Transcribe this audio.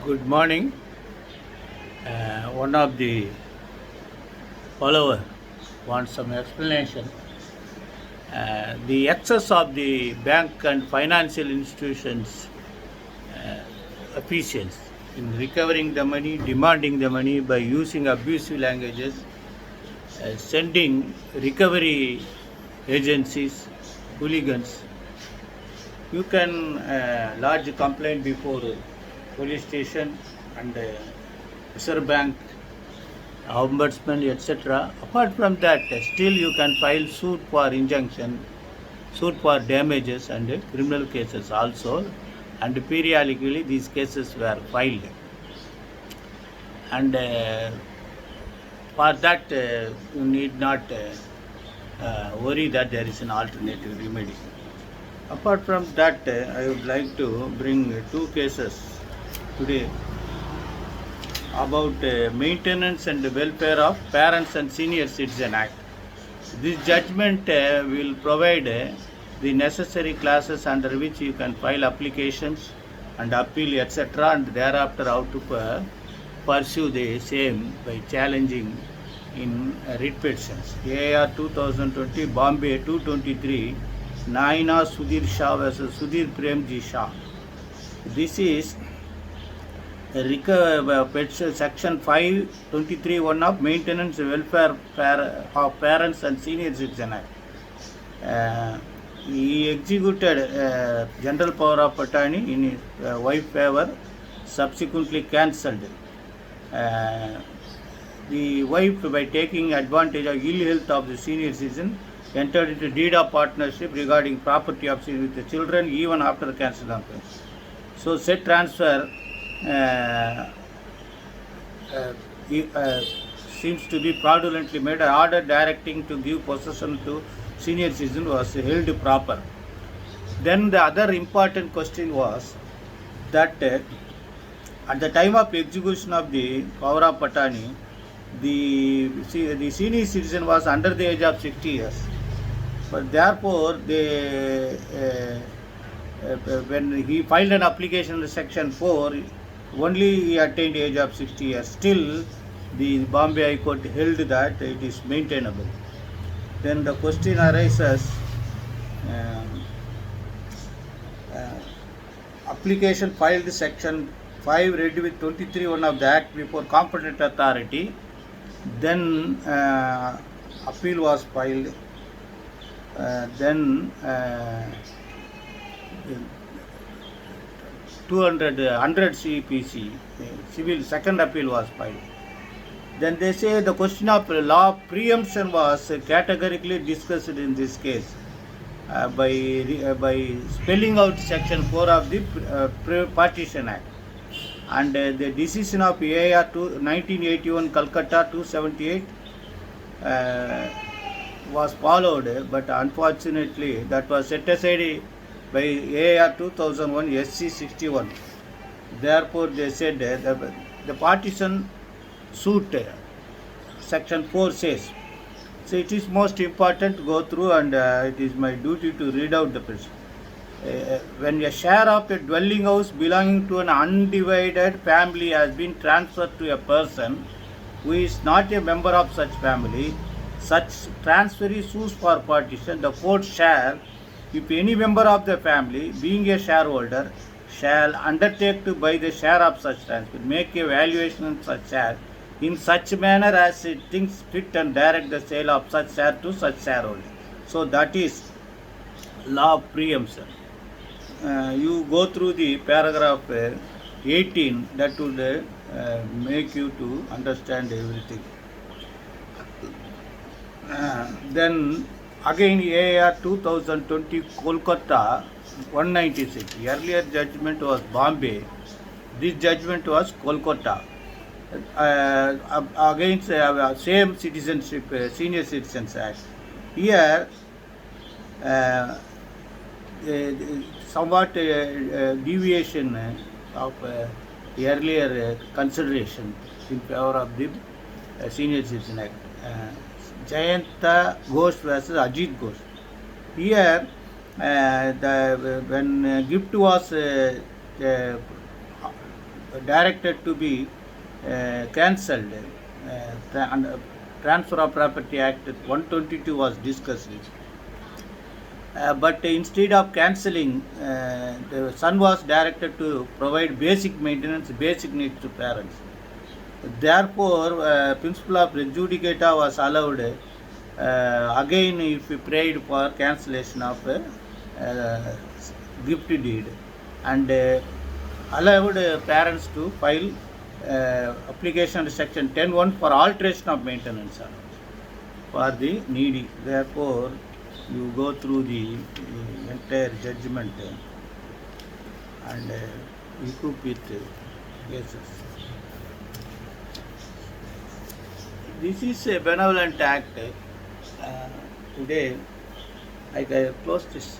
Good morning. One of the follower wants some explanation. The excess of the bank and financial institutions officials in recovering the money, demanding the money by using abusive languages, sending recovery agencies, hooligans. You can lodge a complaint before police station and Reserve Bank, ombudsman, etc. Apart from that, still you can file suit for injunction, suit for damages, and criminal cases also. And periodically, these cases were filed. And for that, you need not worry that there is an alternative remedy. Apart from that, I would like to bring two cases today about Maintenance and Welfare of Parents and Senior Citizen Act. This judgment will provide the necessary classes under which you can file applications and appeal, etc., and thereafter how to pursue the same by challenging in writ petitions. AR 2020, Bombay 223, Naina Sudhir Shah versus Sudhir Premji Shah. This is Section 523(1) of Maintenance and Welfare of Parents and Senior Citizen Act. He executed general power of attorney in his wife's favor, subsequently cancelled. The wife, by taking advantage of ill health of the senior citizen, entered into deed of partnership regarding property of with the children even after the cancellation. So said transfer seems to be fraudulently made. An order directing to give possession to senior citizen was held proper. Then the other important question was that at the time of execution of the power of attorney, the senior citizen was under the age of 60 years. But therefore, when he filed an application under Section 4, only he attained the age of 60 years. Still, the Bombay High Court held that it is maintainable. Then the question arises, application filed Section 5 read with 23(1) of the Act before competent authority. Then appeal was filed. Then 100 CPC, civil second appeal was filed. Then they say the question of law preemption was categorically discussed in this case by spelling out Section 4 of the Partition Act. And the decision of AR 1981 Calcutta 278 was followed, but unfortunately that was set aside by AR 2001 SC 61. Therefore, they said the partition suit, Section 4 says. So it is most important to go through, and it is my duty to read out the question. When a share of a dwelling house belonging to an undivided family has been transferred to a person who is not a member of such family, such transferee sues for partition. The court shall, if any member of the family, being a shareholder, shall undertake to buy the share of such transfer, make a valuation of such share in such manner as it thinks fit, and direct the sale of such share to such shareholder. So that is law of preemption. You go through the paragraph 18, that would make you to understand everything. Then again AR 2020 Kolkata 196. Earlier judgment was Bombay. This judgment was Kolkata. Against same citizenship, Senior Citizens Act. Here somewhat deviation of earlier consideration in favor of the Senior Citizen Act. Jayanta Ghosh versus Ajit Ghosh. Here, when gift was directed to be cancelled. Transfer of Property Act 122 was discussed. But instead of cancelling, the son was directed to provide basic maintenance, basic needs to parents. Therefore, principle of res judicata was allowed. Again, if we prayed for cancellation of gift deed, and allowed parents to file application under section 10(1) for alteration of maintenance allowance for the needy. Therefore, you go through the entire judgment and equip with cases. This is a benevolent act. Today I close this.